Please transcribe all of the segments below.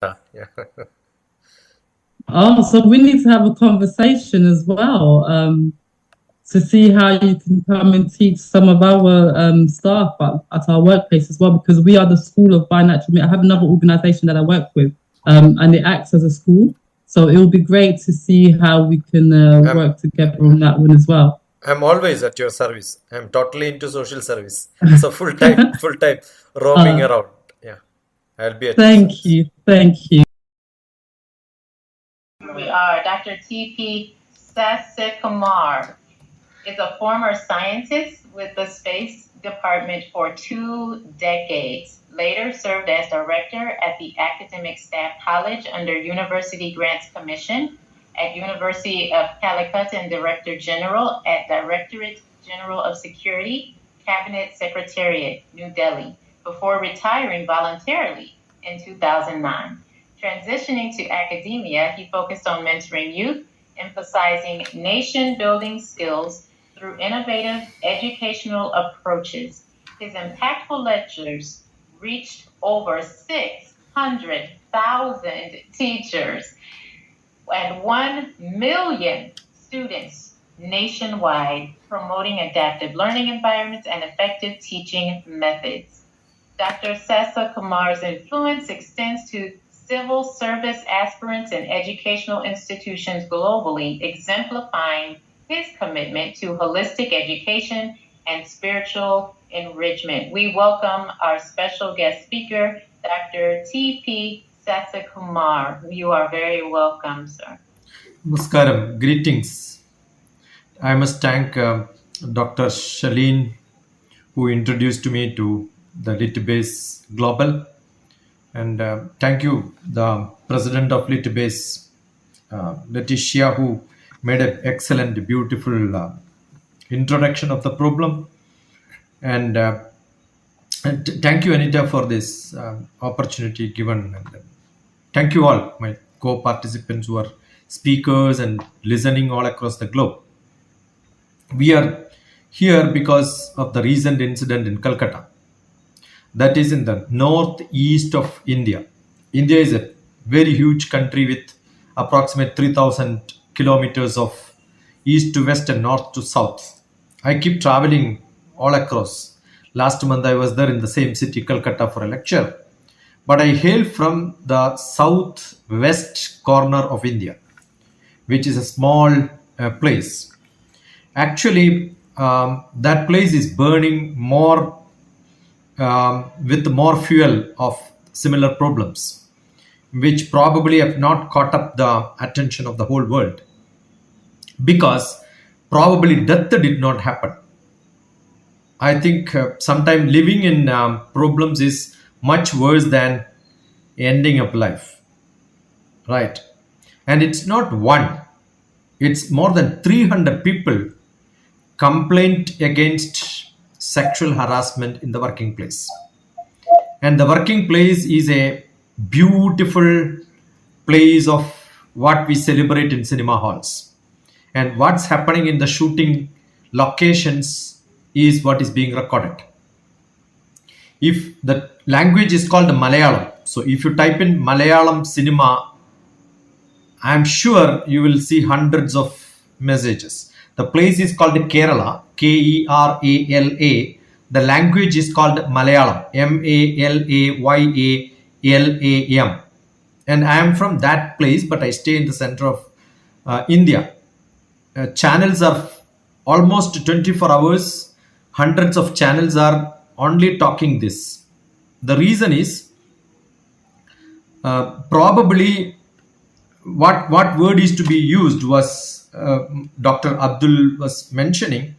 Yeah. Oh, so we need to have a conversation as well, to see how you can come and teach some of our staff at our workplace as well, because we are the School of Binatural. I have another organisation that I work with, and it acts as a school. So it will be great to see how we can I'm work together on that one as well. I'm always at your service. I'm totally into social service. So full time roaming Uh, around. Yeah. I'll be at your Thank service. you, thank you. We are Dr. T.P. Sasikumar is a former scientist with the Space Department for 2 decades. Later served as director at the Academic Staff College under University Grants Commission at University of Calicut and Director General at Directorate General of Security, Cabinet Secretariat, New Delhi, before retiring voluntarily in 2009. Transitioning to academia, he focused on mentoring youth, emphasizing nation-building skills through innovative educational approaches. His impactful lectures reached over 600,000 teachers and 1 million students nationwide, promoting adaptive learning environments and effective teaching methods. Dr. Sessa Kumar's influence extends to civil service aspirants and educational institutions globally, exemplifying his commitment to holistic education and spiritual enrichment. We welcome our special guest speaker, Dr. T.P. Sasakumar. You are very welcome, sir. Namaskaram. Greetings. I must thank Dr. Shaleen who introduced me to the Litbase Global. And thank you, the president of Litbase, Letitia, who made an excellent, beautiful introduction of the problem. And thank you, Anita, for this opportunity given. And thank you all, my co-participants who are speakers and listening all across the globe. We are here because of the recent incident in Kolkata, that is in the northeast of India. India is a very huge country with approximate 3,000 kilometers of east to west and north to south. I keep traveling all across. Last month I was there in the same city, Calcutta, for a lecture. But I hail from the southwest corner of India, which is a small place. Actually, that place is burning more with more fuel of similar problems, which probably have not caught up the attention of the whole world, because probably death did not happen. I think sometimes living in problems is much worse than ending up life, right? And it's not one, it's more than 300 people complained against sexual harassment in the working place. And the working place is a beautiful place of what we celebrate in cinema halls. And what's happening in the shooting locations is what is being recorded. If the language is called Malayalam, so if you type in Malayalam cinema, I'm sure you will see hundreds of messages. The place is called Kerala, Kerala. The language is called Malayalam, Malayam. And I am from that place, but I stay in the center of India. Channels are almost 24 hours. Hundreds of channels are only talking this. The reason is probably what word is to be used was Dr. Abdul was mentioning.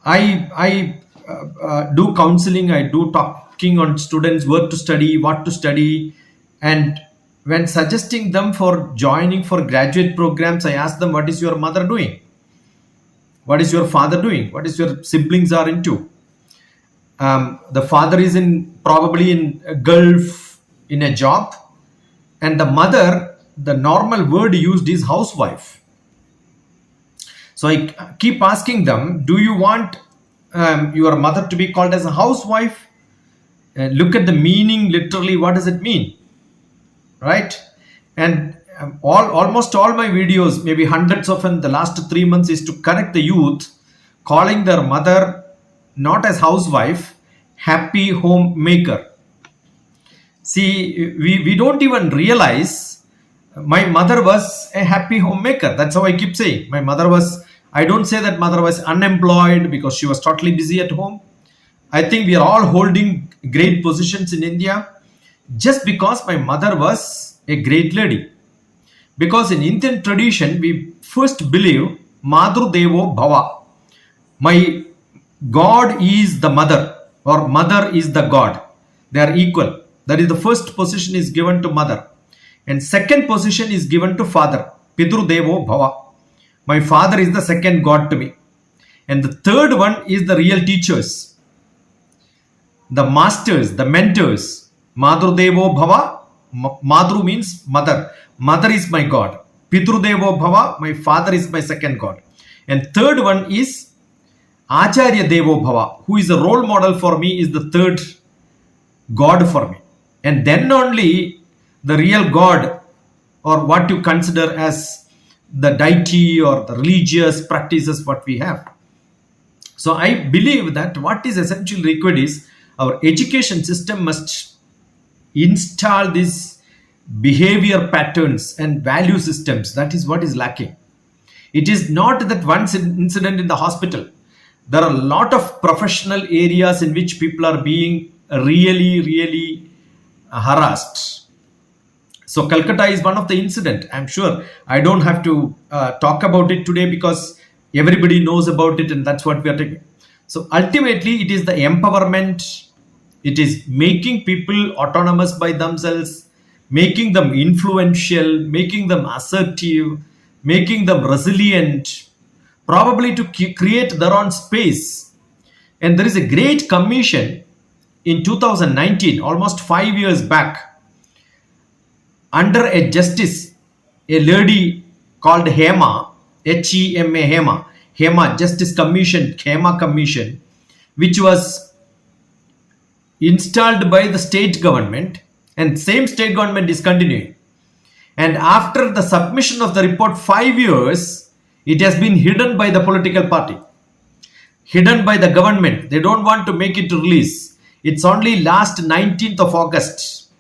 I do counseling. I do talking on students where to study, what to study, and when suggesting them for joining for graduate programs, I ask them, what is your mother doing? What is your father doing? What is your siblings are into? The father is in probably in a Gulf in a job, and the mother, the normal word used is housewife. So I keep asking them, do you want your mother to be called as a housewife? Look at the meaning literally. What does it mean? right? And almost all my videos, maybe hundreds of in the last 3 months, is to correct the youth, calling their mother not as housewife, happy homemaker. See, we don't even realize my mother was a happy homemaker. That's how I keep saying. My mother was, I don't say that mother was unemployed because she was totally busy at home. I think we are all holding great positions in India just because my mother was a great lady. Because in Indian tradition, we first believe Madru Devo Bhava. My God is the mother, or mother is the God. They are equal. That is, the first position is given to mother. And second position is given to father. Pitru Devo Bhava. My father is the second God to me. And the third one is the real teachers, the masters, the mentors. Madru Devo Bhava. Madru means mother. Mother is my God. Pitru Devo Bhava. My father is my second God. And third one is Acharya Devo Bhava, who is a role model for me, is the third God for me. And then only the real God, or what you consider as the deity or the religious practices what we have. So I believe that what is essentially required is our education system must install these behavior patterns and value systems. That is what is lacking. It is not that one incident in the hospital. There are a lot of professional areas in which people are being really harassed. So Kolkata is one of the incident. I'm sure I don't have to talk about it today because everybody knows about it, and that's what we are taking. So ultimately, it is the empowerment. It is making people autonomous by themselves, making them influential, making them assertive, making them resilient, probably to create their own space. And there is a great commission in 2019, almost 5 years back, under a justice, a lady called HEMA, HEMA, HEMA, HEMA Justice Commission, HEMA Commission, which was installed by the state government, and same state government is continuing. And after the submission of the report 5 years, it has been hidden by the political party, hidden by the government. They don't want to make it release. It's only last 19th of August.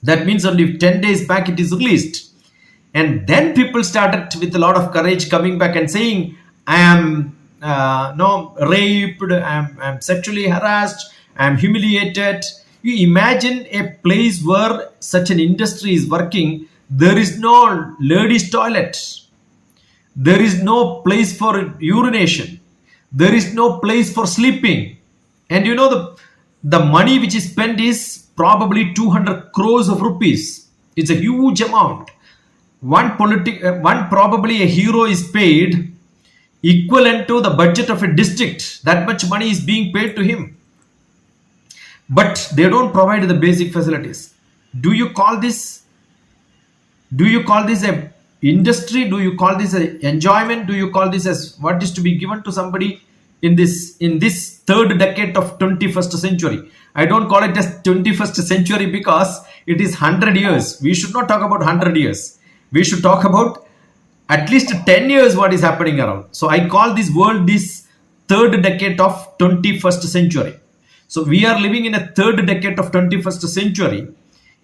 That means only 10 days back it is released. And then people started with a lot of courage coming back and saying, I am raped, I'm sexually harassed, I'm humiliated. You imagine a place where such an industry is working, there is no ladies' toilet. There is no place for urination. There is no place for sleeping. And you know, the money which is spent is probably 200 crores of rupees. It's a huge amount. One probably a hero is paid equivalent to the budget of a district. That much money is being paid to him. But they don't provide the basic facilities. Do you call this a industry? Do you call this a enjoyment? Do you call this as what is to be given to somebody in this third decade of 21st century? I don't call it as 21st century because it is 100 years. We should not talk about 100 years. We should talk about at least 10 years what is happening around. So I call this world this third decade of 21st century. So we are living in a third decade of 21st century,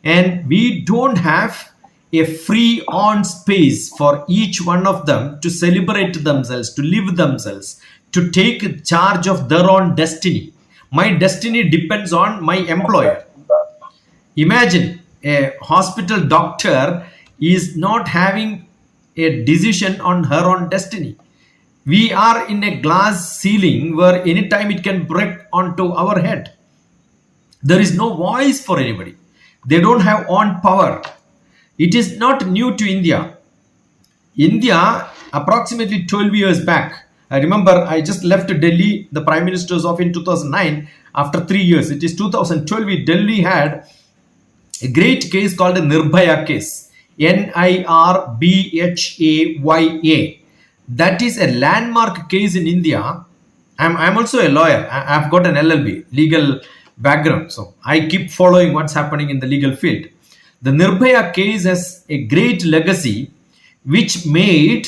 and we don't have a free on space for each one of them to celebrate themselves, to live themselves, to take charge of their own destiny. My destiny depends on my employer. Imagine a hospital doctor is not having a decision on her own destiny. We are in a glass ceiling where anytime it can break onto our head. There is no voice for anybody. They don't have own power. It is not new to India. India, approximately 12 years back, I remember I just left Delhi, the Prime Minister's office in 2009. After 3 years, it is 2012, Delhi had a great case called the Nirbhaya case. Nirbhaya. That is a landmark case in India. I'm also a lawyer. I've got an LLB, legal background. So I keep following what's happening in the legal field. The Nirbhaya case has a great legacy which made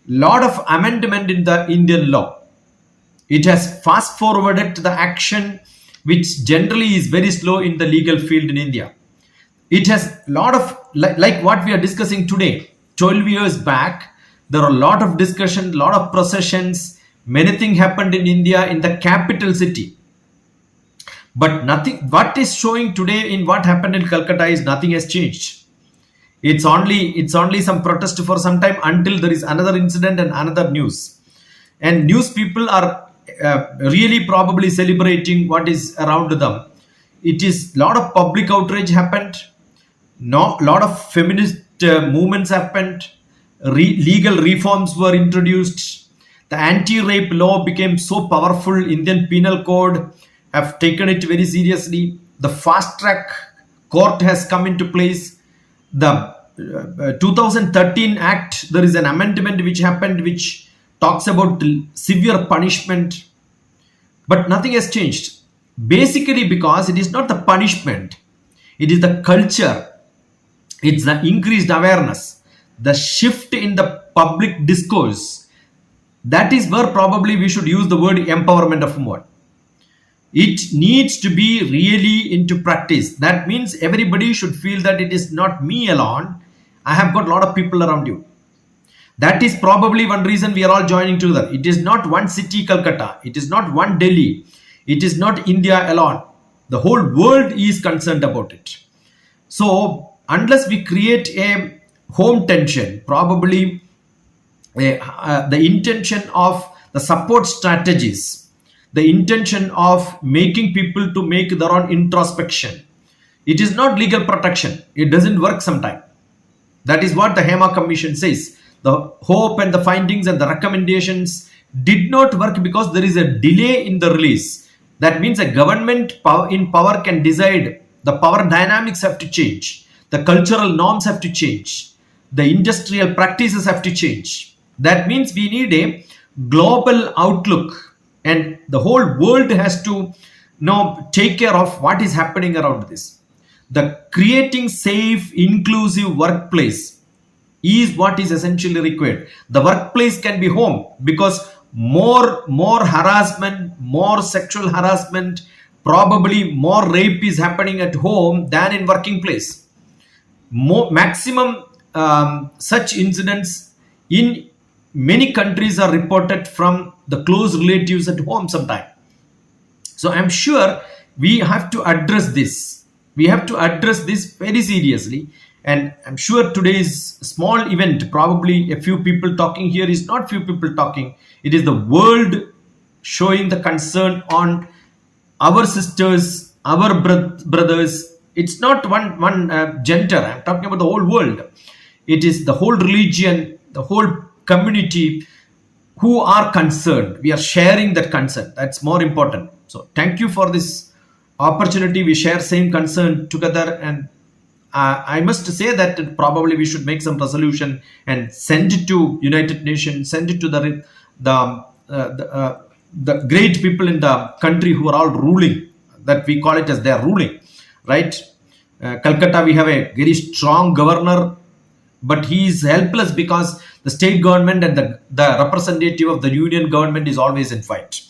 lot of amendment in the Indian law. It has fast forwarded the action which generally is very slow in the legal field in India. It has a lot of, like what we are discussing today, 12 years back, there are a lot of discussion, a lot of processions, many things happened in India in the capital city. But nothing, what is showing today in what happened in Calcutta is nothing has changed. It's only some protest for some time until there is another incident and another news. And news people are really probably celebrating what is around them. It is a lot of public outrage happened. No, lot of feminist movements happened. Legal reforms were introduced. The anti-rape law became so powerful. Indian Penal Code have taken it very seriously. The fast track court has come into place. The 2013 Act, there is an amendment which happened which talks about severe punishment, but nothing has changed. Basically, because it is not the punishment, it is the culture, it's the increased awareness, the shift in the public discourse. That is where probably we should use the word empowerment of women. It needs to be really into practice. That means everybody should feel that it is not me alone. I have got a lot of people around you. That is probably one reason we are all joining together. It is not one city, Kolkata. It is not one Delhi. It is not India alone. The whole world is concerned about it. So unless we create a home tension, probably the intention of the support strategies, the intention of making people to make their own introspection, it is not legal protection. It doesn't work sometimes. That is what the HEMA Commission says. The hope and the findings and the recommendations did not work because there is a delay in the release. That means a government in power can decide. The power dynamics have to change. The cultural norms have to change. The industrial practices have to change. That means we need a global outlook, and the whole world has to take care of what is happening around this. The creating safe, inclusive workplace is what is essentially required. The workplace can be home, because more harassment, more sexual harassment, probably more rape is happening at home than in working place. Maximum such incidents in many countries are reported from the close relatives at home sometime. So I'm sure we have to address this. We have to address this very seriously. And I'm sure today's small event, probably a few people talking here, is not few people talking. It is the world showing the concern on our sisters, our brothers. It's not one gender. I'm talking about the whole world. It is the whole religion, the whole community who are concerned. We are sharing that concern. That's more important. So thank you for this opportunity. We share same concern together, and I must say that probably we should make some resolution and send it to United Nations, send it to the great people in the country who are all ruling, that we call it as they are ruling, right? Calcutta, we have a very strong governor, but he is helpless because the state government and the representative of the union government is always in fight.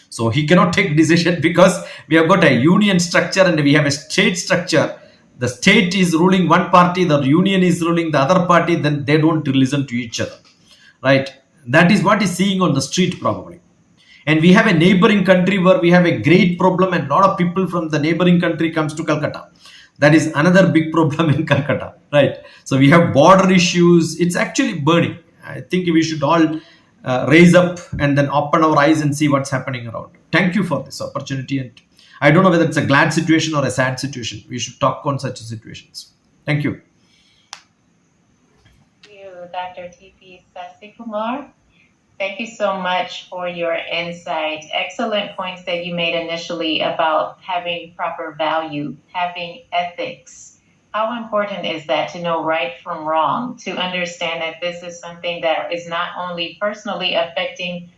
So he cannot take decision because we have got a union structure and we have a state structure. The state is ruling one party, the union is ruling the other party, then they don't listen to each other, right? That is what is seeing on the street probably. And we have a neighboring country where we have a great problem, and a lot of people from the neighboring country comes to Calcutta. That is another big problem in Calcutta, right? So we have border issues. It's actually burning. I think we should all raise up and then open our eyes and see what's happening around. Thank you for this opportunity. And I don't know whether it's a glad situation or a sad situation. We should talk on such situations. Thank you. Thank you, Dr. T.P. Sasikumar. Thank you so much for your insight. Excellent points that you made initially about having proper value, having ethics. How important is that to know right from wrong, to understand that this is something that is not only personally affecting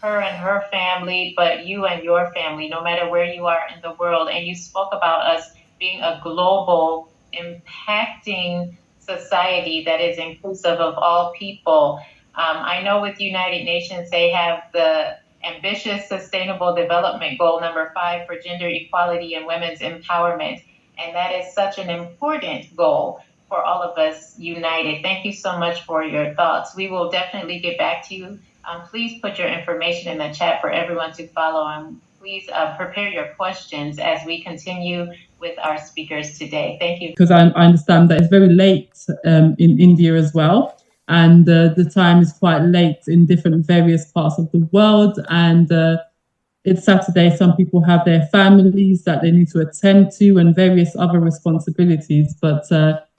her and her family, but you and your family, no matter where you are in the world. And you spoke about us being a global impacting society that is inclusive of all people. I know with United Nations, they have the ambitious Sustainable Development Goal number 5 for gender equality and women's empowerment. And that is such an important goal for all of us united. Thank you so much for your thoughts. We will definitely get back to you. Please put your information in the chat for everyone to follow, and please prepare your questions as we continue with our speakers today. Thank you. Because I understand that it's very late in India as well, and the time is quite late in different various parts of the world, and it's Saturday. Some people have their families that they need to attend to and various other responsibilities, but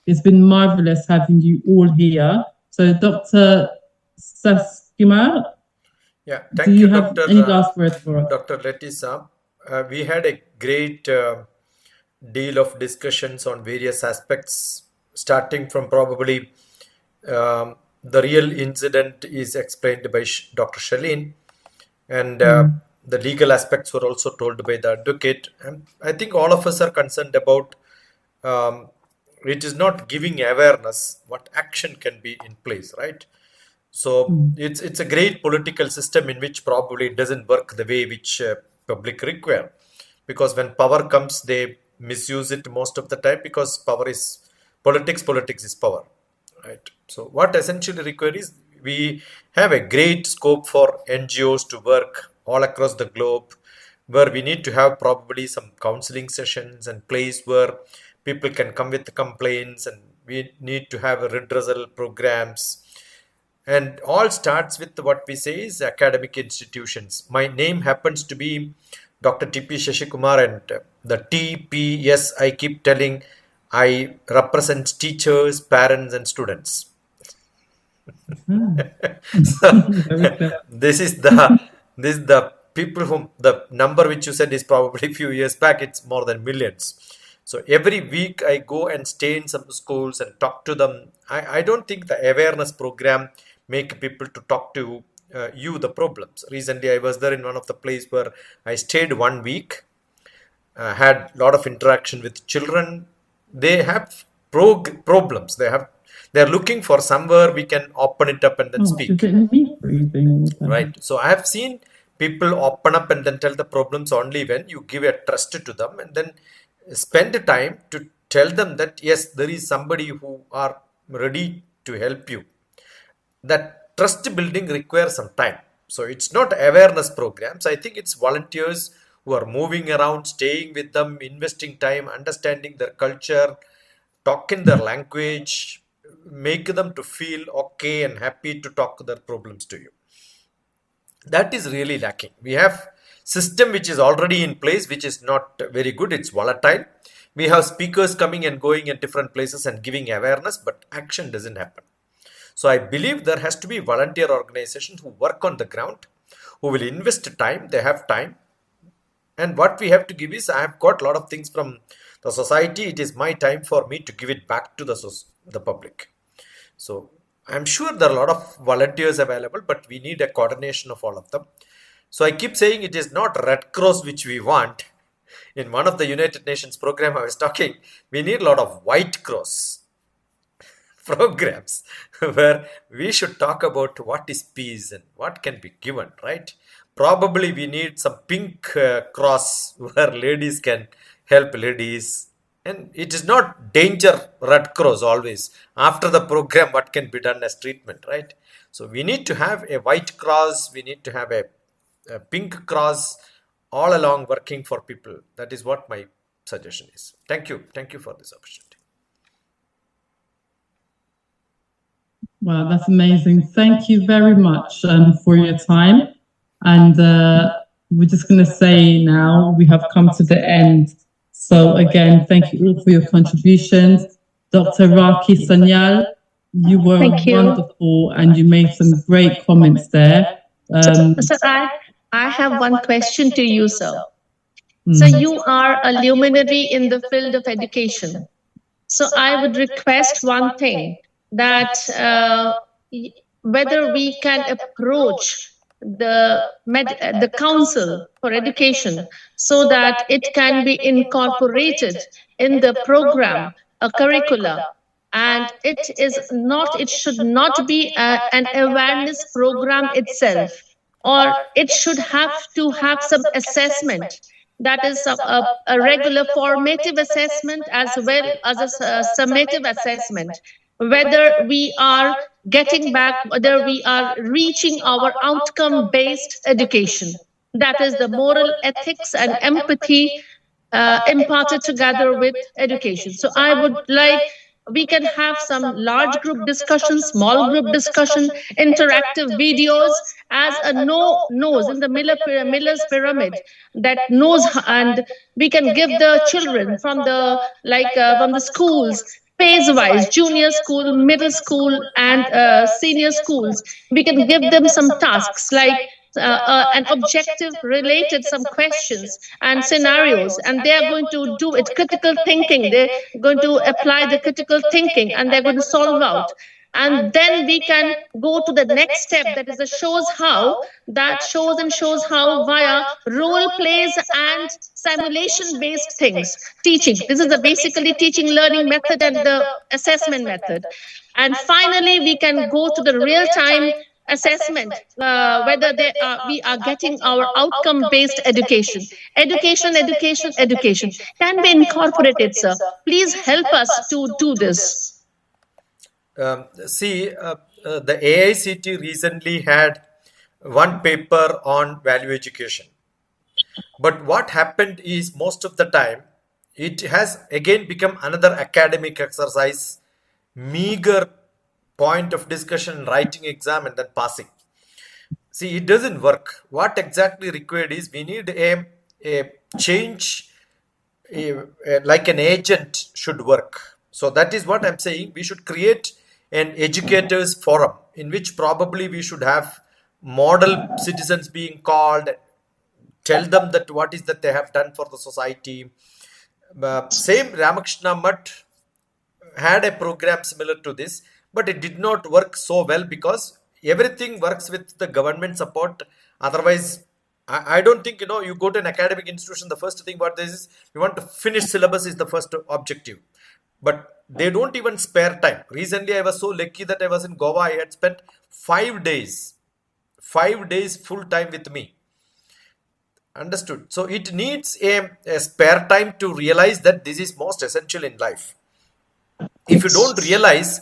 it's been marvelous having you all here. So Dr. Saskimar, Yeah, do thank you you, have Dr. any last words for us? Dr. Letisa. We had a great deal of discussions on various aspects, starting from probably the real incident is explained by Dr. Shalin, and the legal aspects were also told by the advocate. And I think all of us are concerned about it is not giving awareness what action can be in place, right? So it's a great political system in which probably it doesn't work the way which public require, because when power comes they misuse it most of the time, because power is politics, politics is power, right? So what essentially required is we have a great scope for NGOs to work all across the globe, where we need to have probably some counseling sessions and place where people can come with complaints, and we need to have redressal programs. And all starts with what we say is academic institutions. My name happens to be Dr. T.P. Shashikumar, and the TPS, I keep telling, I represent teachers, parents, and students. So, this is the people whom the number which you said is probably a few years back, it's more than millions. So every week I go and stay in some schools and talk to them. I don't think the awareness program make people to talk to you the problems. Recently I was there in one of the place where I stayed 1 week, had a lot of interaction with children. They have problems. They're looking for somewhere we can open it up and then speak. Right. So I have seen people open up and then tell the problems only when you give a trust to them, and then spend time to tell them that yes, there is somebody who are ready to help you. That trust building requires some time. So it's not awareness programs. I think it's volunteers who are moving around, staying with them, investing time, understanding their culture, talking their language, make them to feel okay and happy to talk their problems to you. That is really lacking. We have system which is already in place, which is not very good. It's volatile. We have speakers coming and going at different places and giving awareness, but action doesn't happen. So I believe there has to be volunteer organizations who work on the ground, who will invest time. They have time. And what we have to give is, I have got a lot of things from the society. It is my time for me to give it back to the public. So I'm sure there are a lot of volunteers available, but we need a coordination of all of them. So I keep saying it is not Red Cross which we want. In one of the United Nations program I was talking, we need a lot of White Cross programs where we should talk about what is peace and what can be given, right? Probably we need some pink cross where ladies can help ladies. And it is not danger Red Cross always. After the program, what can be done as treatment, right? So we need to have a white cross. We need to have a pink cross all along working for people. That is what my suggestion is. Thank you. Thank you for this opportunity. Wow, that's amazing. Thank you very much for your time. And we're just going to say now we have come to the end. So again, thank you all for your contributions. Dr. Raki Sanyal, you were wonderful and you made some great comments there. So I have one question to you, sir. So you are a luminary in the field of education. So I would request one thing, that whether we can approach the Council for Education so that it can be incorporated in the program curricula, and it should not be an awareness program itself, or it should have to have some assessment, that is a regular formative assessment as well as a summative assessment, whether we are getting back, whether we are reaching our outcome based education, that is the moral ethics and empathy imparted together with education. So I would like, we can have some large group discussion, small group discussion, interactive videos as a knows in the Miller's pyramid, that knows, and we can give the children from the from the schools phase wise, junior school, middle school, and senior schools. We can give them some tasks like an objective related some questions and scenarios, and they are going to do it critical thinking, they're going to apply the critical thinking, and they're going to solve out. And then we can go to the next step, that is the shows how, that shows how via role plays and simulation based things teaching. This is the basically teaching learning method and the assessment method. And finally we can go to the real time assessment, whether we are getting our outcome based education. Education can be incorporated, sir. Please help us to do this. The AICT recently had one paper on value education. But what happened is, most of the time, it has again become another academic exercise, meager point of discussion, writing exam and then passing. See, it doesn't work. What exactly required is, we need a change, like an agent should work. So that is what I'm saying. We should create an educators forum in which probably we should have model citizens being called, tell them that what is that they have done for the society. Same Ramakrishna Mutt had a program similar to this, but it did not work so well because everything works with the government support. Otherwise, I don't think, you go to an academic institution, the first thing what this is, you want to finish syllabus is the first objective. But they don't even spare time. Recently, I was so lucky that I was in Goa. I had spent 5 days full time with me. Understood? So it needs a spare time to realize that this is most essential in life. If you don't realize,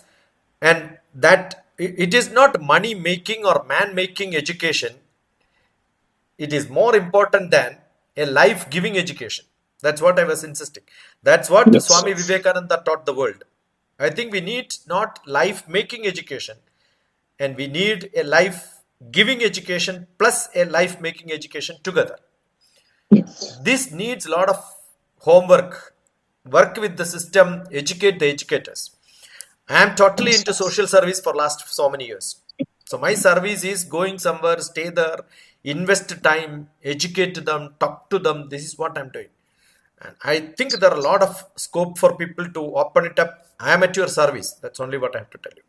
and that it is not money making or man making education, it is more important than a life giving education. That's what I was insisting. That's what Swami Vivekananda taught the world. I think we need not life making education, and we need a life giving education plus a life making education together. This needs a lot of homework, work with the system, educate the educators. I am totally into social service for last so many years. So my service is going somewhere, stay there, invest time, educate them, talk to them. This is what I'm doing. And I think there are a lot of scope for people to open it up. I am at your service. That's only what I have to tell you.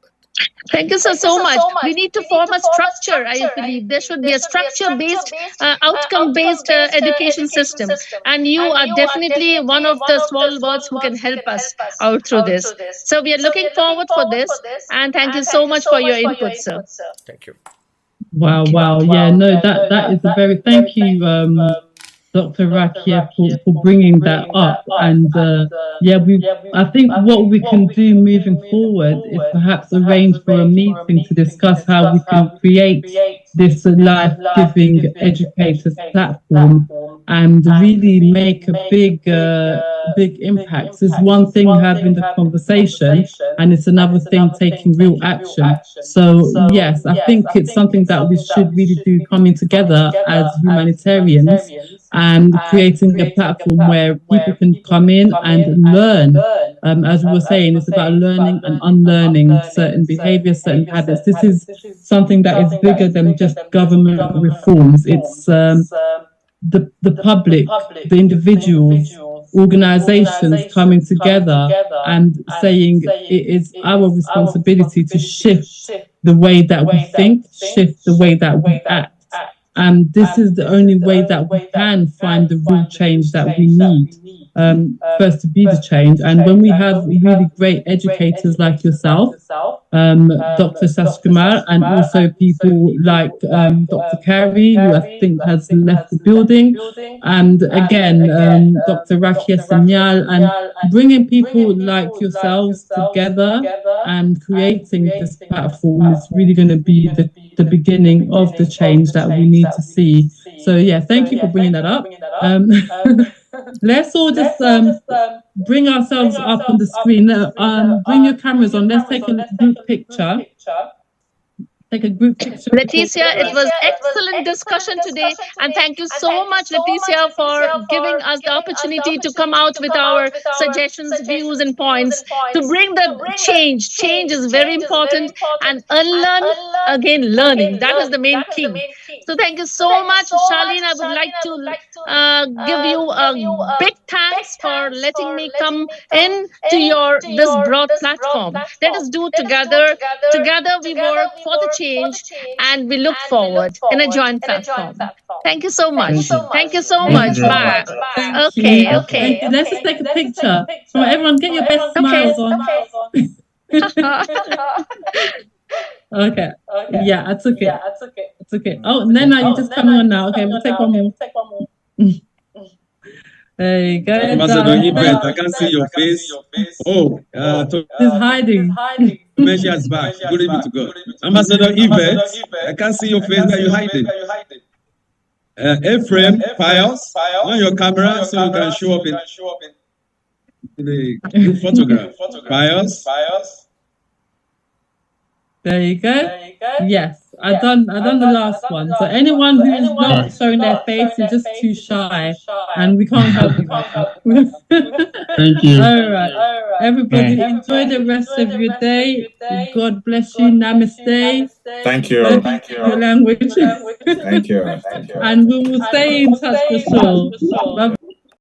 Thank you so much. We need to form a structure, I believe. There should be a structure-based, outcome-based education system. And you are definitely one of the small words who can help us out through this. So we are looking forward for this. And thank you so much for your input, sir. Thank you. Wow. Yeah, no, that is a very, thank you, Dr. Rakia, for bringing that up. And I think what we can do moving forward is perhaps arrange for a meeting to discuss how we can create this life-giving educators platform and really make a big impact. It's one thing having the conversation, and it's another thing taking real action. So yes, I think it's something that we should really do, coming together as humanitarians and creating a platform where people can come in and learn. As we were saying, it's about learning and unlearning certain behaviors, certain habits. This is something that is bigger than just government reforms. It's the public, the individuals, organizations coming together and saying it is our responsibility to shift the way that we think, shift the way that we act. And this is the only way that we can find the real change that we need. first to be the change. And when we have really great educators like yourself, Dr. Saskumar, and also people like Dr. Carey, who I think has left the building, and again, Dr. Rakia Sanyal, and bringing people like yourselves together and creating this platform is really going to be the beginning of the change that we need to see. So yeah, thank you for bringing that up. Let's all just bring ourselves up on the screen. Bring your cameras on. Let's take a group picture. Take a group picture. Leticia, it was excellent discussion today. And thank you so much, Leticia, for giving us the opportunity to come out with our suggestions, views, and points to bring the change. Change is very important. And unlearn, again, learning. That is the main key. So thank you so much, Charlene. I would like to give you a big thanks for letting me come in to this broad platform. Let us do together. Together we work for the change, and we look forward in a joint platform. Thank you so much. Thank you so much. Bye. Okay. Let's just take a picture. Come on, everyone, get your best smiles on. Okay. Yeah, I took it. Oh, Nena, you're just coming on now. Okay, we'll take one more. There you go. Ambassador Yvette, I can see your face. Oh, he's hiding. Dementia is back. Glory be to God. Ambassador Yvette, I can see your face. Where you hiding? Ephraim, Pius, on your camera so you can show up in the group photograph. Pius. There you go. Yes, I've done the last one. So anyone who is not showing their face is just too shy, and we can't help you. Thank you. All right. Everybody, enjoy the rest of your day. God bless you. Namaste. Thank you. Your language. Thank you. And we will stay in touch for sure. Bye.